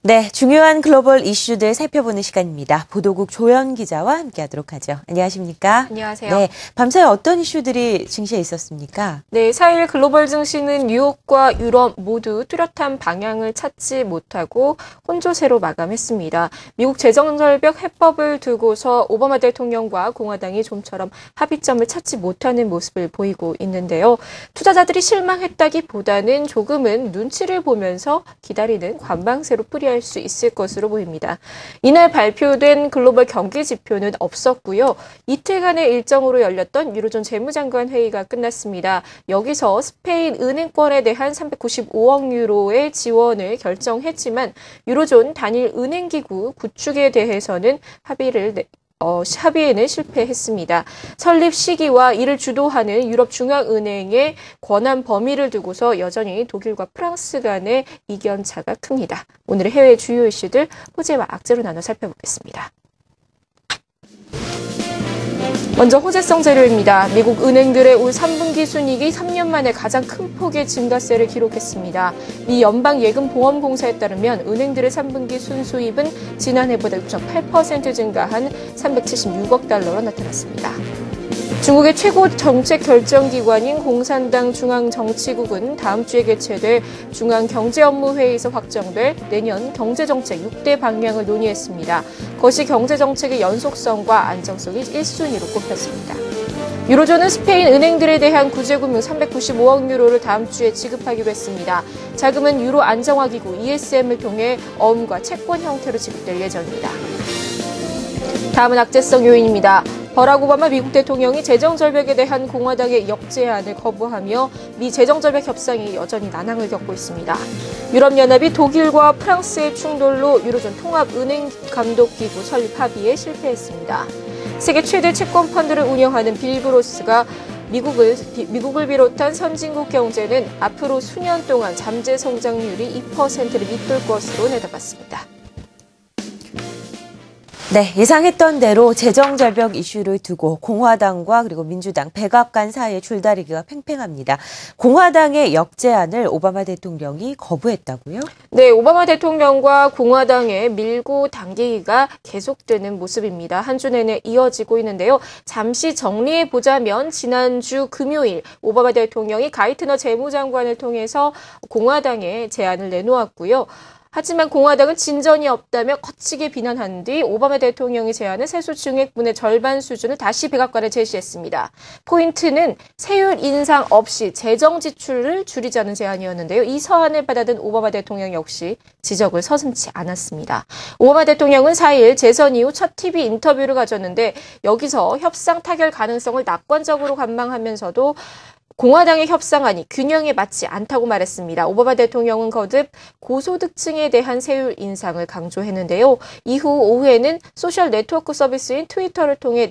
네, 중요한 글로벌 이슈들 살펴보는 시간입니다. 보도국 조연 기자와 함께하도록 하죠. 안녕하십니까? 안녕하세요. 네, 밤사이 어떤 이슈들이 증시에 있었습니까? 네, 4일 글로벌 증시는 뉴욕과 유럽 모두 뚜렷한 방향을 찾지 못하고 혼조세로 마감했습니다. 미국 재정절벽 해법을 두고서 오바마 대통령과 공화당이 좀처럼 합의점을 찾지 못하는 모습을 보이고 있는데요. 투자자들이 실망했다기보다는 조금은 눈치를 보면서 기다리는 관망세로 풀이할 수 있을 것으로 보입니다. 이날 발표된 글로벌 경기 지표는 없었고요. 이틀간의 일정으로 열렸던 유로존 재무장관 회의가 끝났습니다. 여기서 스페인 은행권에 대한 395억 유로의 지원을 결정했지만 유로존 단일 은행기구 구축에 대해서는 합의에는 실패했습니다. 설립 시기와 이를 주도하는 유럽중앙은행의 권한 범위를 두고서 여전히 독일과 프랑스 간의 이견차가 큽니다. 오늘의 해외 주요 이슈들 호재와 악재로 나눠 살펴보겠습니다. 먼저 호재성 재료입니다. 미국 은행들의 올 3분기 순이익이 3년 만에 가장 큰 폭의 증가세를 기록했습니다. 미 연방예금보험공사에 따르면 은행들의 3분기 순수입은 지난해보다 6.8% 증가한 376억 달러로 나타났습니다. 중국의 최고 정책 결정기관인 공산당 중앙정치국은 다음 주에 개최될 중앙경제업무회의에서 확정될 내년 경제정책 6대 방향을 논의했습니다. 그것이 경제정책의 연속성과 안정성이 1순위로 꼽혔습니다. 유로존은 스페인 은행들에 대한 구제금융 395억 유로를 다음 주에 지급하기로 했습니다. 자금은 유로 안정화기구 ESM을 통해 어음과 채권 형태로 지급될 예정입니다. 다음은 악재성 요인입니다. 버락 오바마 미국 대통령이 재정절벽에 대한 공화당의 역제안을 거부하며 미 재정절벽 협상이 여전히 난항을 겪고 있습니다. 유럽연합이 독일과 프랑스의 충돌로 유로존 통합은행감독기구 설립 합의에 실패했습니다. 세계 최대 채권 펀드를 운영하는 빌브로스가 미국을 비롯한 선진국 경제는 앞으로 수년 동안 잠재 성장률이 2%를 밑돌 것으로 내다봤습니다. 네, 예상했던 대로 재정절벽 이슈를 두고 공화당과 그리고 민주당 백악관 사이의 줄다리기가 팽팽합니다. 공화당의 역제안을 오바마 대통령이 거부했다고요? 네, 오바마 대통령과 공화당의 밀고 당기기가 계속되는 모습입니다. 한 주 내내 이어지고 있는데요. 잠시 정리해보자면 지난주 금요일 오바마 대통령이 가이트너 재무장관을 통해서 공화당의 제안을 내놓았고요. 하지만 공화당은 진전이 없다며 거치게 비난한 뒤 오바마 대통령이 제안한 세수 증액분의 절반 수준을 다시 백악관에 제시했습니다. 포인트는 세율 인상 없이 재정 지출을 줄이자는 제안이었는데요. 이 서한을 받아든 오바마 대통령 역시 지적을 서슴지 않았습니다. 오바마 대통령은 4일 재선 이후 첫 TV 인터뷰를 가졌는데 여기서 협상 타결 가능성을 낙관적으로 관망하면서도 공화당의 협상안이 균형에 맞지 않다고 말했습니다. 오바마 대통령은 거듭 고소득층에 대한 세율 인상을 강조했는데요. 이후 오후에는 소셜 네트워크 서비스인 트위터를 통해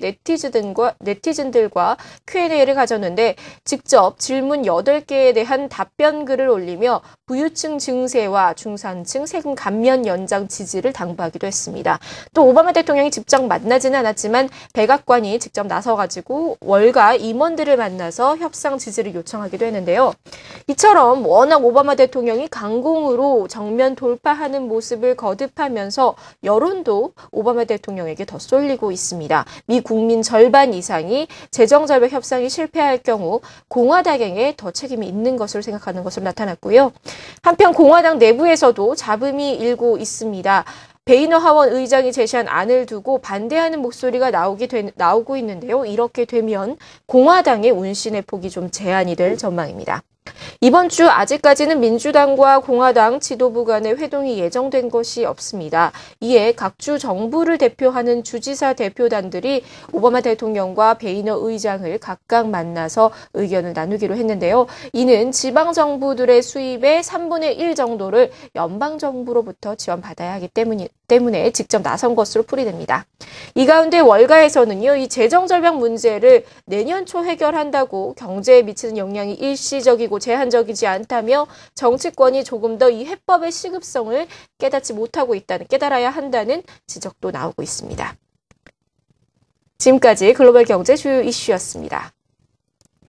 네티즌들과 Q&A를 가졌는데 직접 질문 8개에 대한 답변 글을 올리며 부유층 증세와 중산층 세금 감면 연장 지지를 당부하기도 했습니다. 또 오바마 대통령이 직접 만나지는 않았지만 백악관이 직접 나서가지고 월가 임원들을 만나서 협상 지지를 요청하기도 했는데요. 이처럼 워낙 오바마 대통령이 강공으로 정면 돌파하는 모습을 거듭하면서 여론도 오바마 대통령에게 더 쏠리고 있습니다. 미 국민 절반 이상이 재정절벽 협상이 실패할 경우 공화당에게 더 책임이 있는 것으로 생각하는 것으로 나타났고요. 한편 공화당 내부에서도 잡음이 일고 있습니다. 베이너 하원 의장이 제시한 안을 두고 반대하는 목소리가 나오고 있는데요. 이렇게 되면 공화당의 운신의 폭이 좀 제한이 될 전망입니다. 이번 주 아직까지는 민주당과 공화당 지도부 간의 회동이 예정된 것이 없습니다. 이에 각 주 정부를 대표하는 주지사 대표단들이 오바마 대통령과 베이너 의장을 각각 만나서 의견을 나누기로 했는데요. 이는 지방정부들의 수입의 3분의 1 정도를 연방정부로부터 지원받아야 하기 때문에 직접 나선 것으로 풀이됩니다. 이 가운데 월가에서는요, 이 재정절벽 문제를 내년 초 해결한다고 경제에 미치는 영향이 일시적이고 제한적이지 않다며 정치권이 조금 더 이 해법의 시급성을 깨달아야 한다는 지적도 나오고 있습니다. 지금까지 글로벌 경제 주요 이슈였습니다.